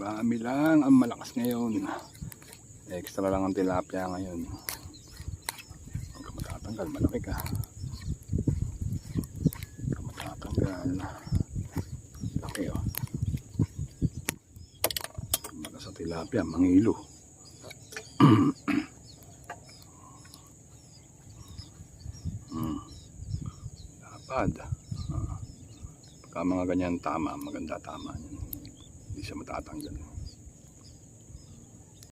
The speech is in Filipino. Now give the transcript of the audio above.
Marami lang ang malakas ngayon. Extra lang ang tilapia ngayon. Huwag ka matatanggal, malaki ka. Huwag ka matatanggal. Laki oh. Malakas sa tilapia, mangilo. Lapad. Pagka mga ganyan tama, maganda tama yan. Hindi siya matatanggal.